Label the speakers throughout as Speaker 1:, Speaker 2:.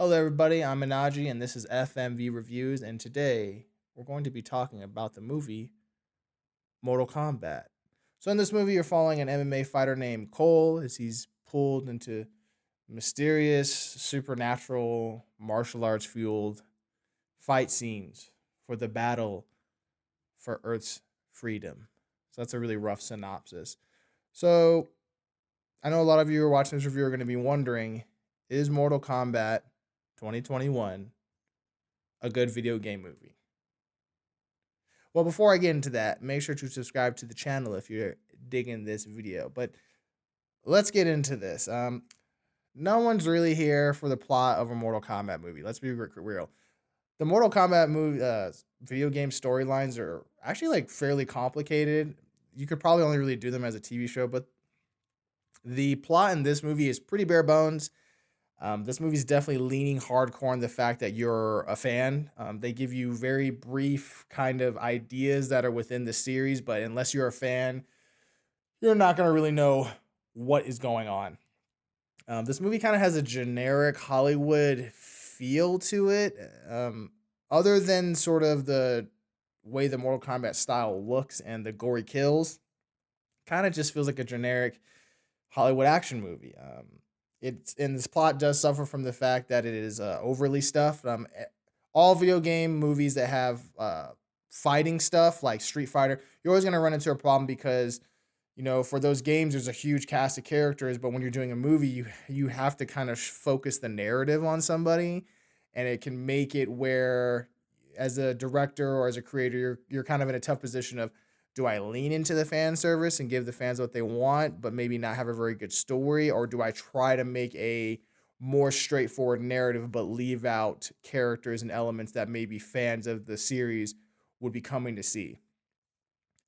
Speaker 1: Hello, everybody. I'm Minaji, and this is FMV Reviews. And today we're going to be talking about the movie Mortal Kombat. So, in this movie, you're following an MMA fighter named Cole as he's pulled into mysterious, supernatural, martial arts fueled fight scenes for the battle for Earth's freedom. So, that's a really rough synopsis. So, I know a lot of you who are watching this review are going to be wondering, is Mortal Kombat 2021 a good video game movie? Well, before I get into that, make sure to subscribe to the channel if you're digging this video. But let's get into this. No one's really here for the plot of a Mortal Kombat movie. Let's be real. The Mortal Kombat movie, video game storylines are actually like fairly complicated. You could probably only really do them as a TV show, but the plot in this movie is pretty bare bones. This movie is definitely leaning hardcore on the fact that you're a fan. They give you very brief kind of ideas that are within the series, but unless you're a fan, you're not going to really know what is going on. This movie kind of has a generic Hollywood feel to it, other than sort of the way the Mortal Kombat style looks and the gory kills. Kind of just feels like a generic Hollywood action movie. This plot does suffer from the fact that it is overly stuffed. All video game movies that have fighting stuff like Street Fighter, you're always going to run into a problem because, for those games, there's a huge cast of characters, but when you're doing a movie, you have to kind of focus the narrative on somebody, and it can make it where, as a director or as a creator, you're kind of in a tough position of, do I lean into the fan service and give the fans what they want, but maybe not have a very good story? Or do I try to make a more straightforward narrative, but leave out characters and elements that maybe fans of the series would be coming to see?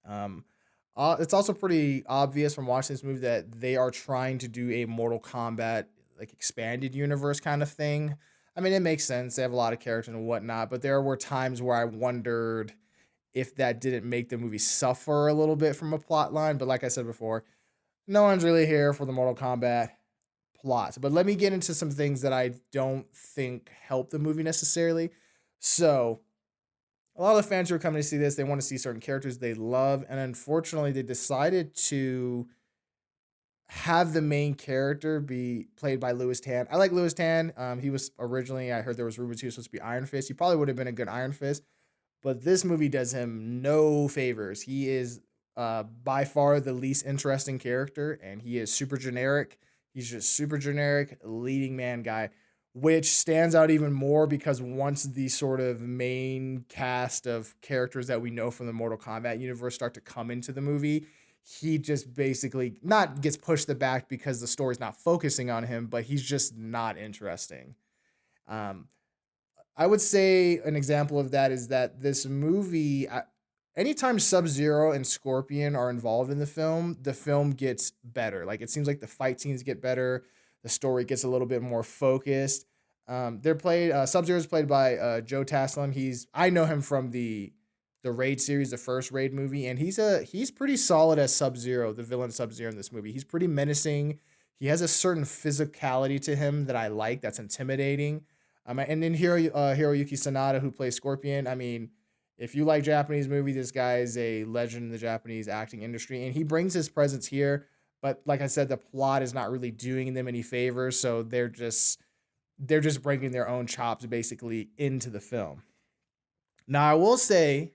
Speaker 1: It's also pretty obvious from watching this movie that they are trying to do a Mortal Kombat like expanded universe kind of thing. I mean, it makes sense. They have a lot of characters and whatnot, but there were times where I wondered if that didn't make the movie suffer a little bit from a plot line. But like I said before, no one's really here for the Mortal Kombat plot. But let me get into some things that I don't think help the movie necessarily. So, a lot of the fans who are coming to see this, they want to see certain characters they love. And unfortunately, they decided to have the main character be played by Louis Tan. I like Louis Tan. He was originally, I heard there was rumors he was supposed to be Iron Fist. He probably would have been a good Iron Fist. But this movie does him no favors. He is by far the least interesting character, and he is super generic. He's just super generic leading man guy, which stands out even more because once the sort of main cast of characters that we know from the Mortal Kombat universe start to come into the movie, he just basically not gets pushed the back because the story's not focusing on him, but he's just not interesting. I would say an example of that is that this movie, anytime Sub-Zero and Scorpion are involved in the film gets better. Like, it seems like the fight scenes get better, the story gets a little bit more focused. Sub-Zero is played by Joe Taslim. I know him from the Raid series, the first Raid movie, and he's pretty solid as Sub-Zero, the villain Sub-Zero in this movie. He's pretty menacing. He has a certain physicality to him that I like, that's intimidating. And then Hiroyuki Sanada, who plays Scorpion. I mean, if you like Japanese movie, this guy is a legend in the Japanese acting industry, and he brings his presence here. But like I said, the plot is not really doing them any favors, so they're just bringing their own chops basically into the film. Now, I will say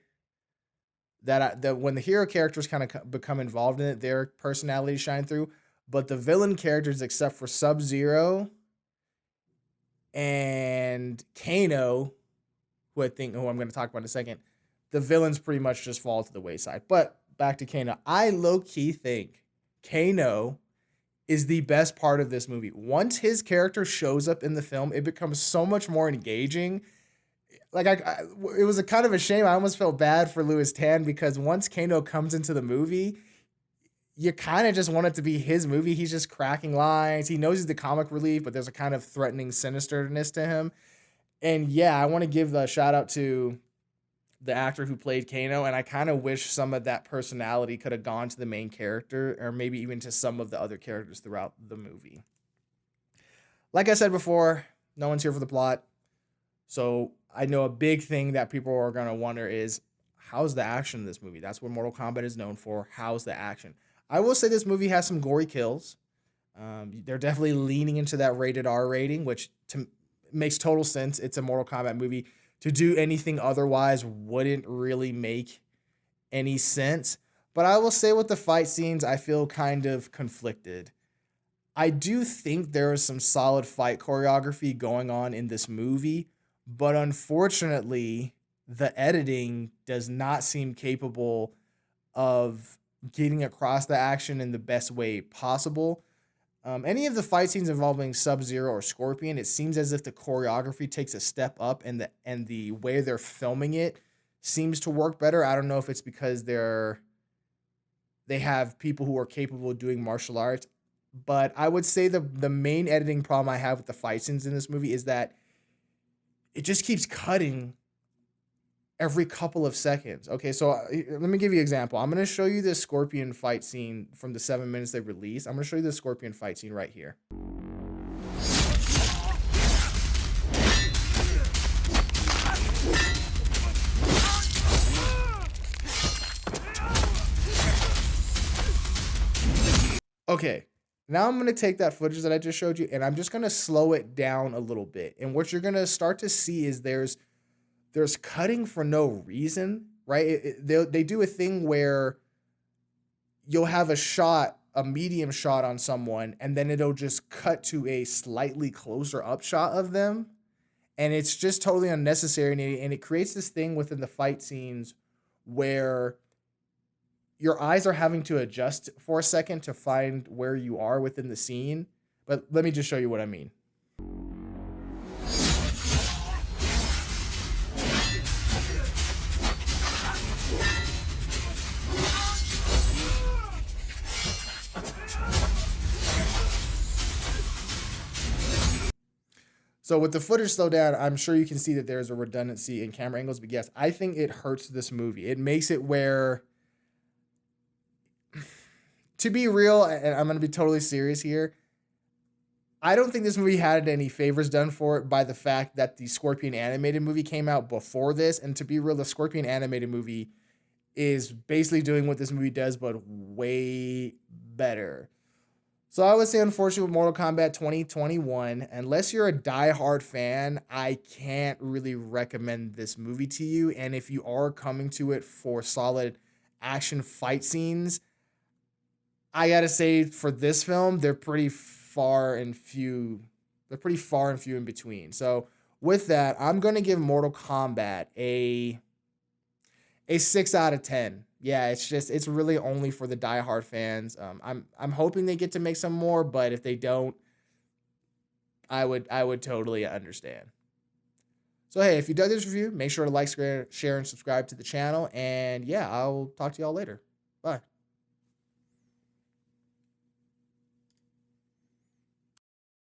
Speaker 1: that when the hero characters kind of become involved in it, their personalities shine through. But the villain characters, except for Sub-Zero and Kano, who I'm going to talk about in a second, the villains pretty much just fall to the wayside. But back to Kano, I low-key think Kano is the best part of this movie. Once his character shows up in the film, it becomes so much more engaging. Like, it was a kind of a shame. I almost felt bad for Louis Tan because once Kano comes into the movie, you kind of just want it to be his movie. He's just cracking lines. He knows he's the comic relief, but there's a kind of threatening sinisterness to him. And yeah, I want to give a shout out to the actor who played Kano, and I kind of wish some of that personality could have gone to the main character or maybe even to some of the other characters throughout the movie. Like I said before, No one's here for the plot. So I know a big thing that people are gonna wonder is how's the action in this movie? That's what Mortal Kombat is known for. How's the action? I will say this movie has some gory kills. They're definitely leaning into that rated R rating, which makes total sense. It's a Mortal Kombat movie. To do anything otherwise wouldn't really make any sense. But I will say with the fight scenes, I feel kind of conflicted. I do think there is some solid fight choreography going on in this movie, but unfortunately, the editing does not seem capable of getting across the action in the best way possible. Any of the fight scenes involving Sub Zero or Scorpion, it seems as if the choreography takes a step up, and the way they're filming it seems to work better. I don't know if it's because they have people who are capable of doing martial arts, but I would say the main editing problem I have with the fight scenes in this movie is that it just keeps cutting every couple of seconds. Okay, so let me give you an example. I'm going to show you this Scorpion fight scene from the 7 minutes they released. I'm going to show you the Scorpion fight scene right here. Okay, now I'm going to take that footage that I just showed you and I'm just going to slow it down a little bit. And what you're going to start to see is there's cutting for no reason, right? They do a thing where you'll have a medium shot on someone, and then it'll just cut to a slightly closer up shot of them. And it's just totally unnecessary. And it creates this thing within the fight scenes where your eyes are having to adjust for a second to find where you are within the scene. But let me just show you what I mean. So with the footage slowed down, I'm sure you can see that there's a redundancy in camera angles, but yes, I think it hurts this movie. It makes it where, to be real, and I'm going to be totally serious here, I don't think this movie had any favors done for it by the fact that the Scorpion animated movie came out before this. And to be real, the Scorpion animated movie is basically doing what this movie does, but way better. So I would say, unfortunately, with Mortal Kombat 2021, unless you're a diehard fan, I can't really recommend this movie to you. And if you are coming to it for solid action fight scenes, I gotta say, for this film, they're pretty far and few. They're pretty far and few in between. So with that, I'm gonna give Mortal Kombat a 6 out of 10. Yeah, it's really only for the diehard fans. I'm hoping they get to make some more, but if they don't, I would totally understand. So hey, if you dug this review, make sure to like, share, and subscribe to the channel. And yeah, I'll talk to y'all later. Bye.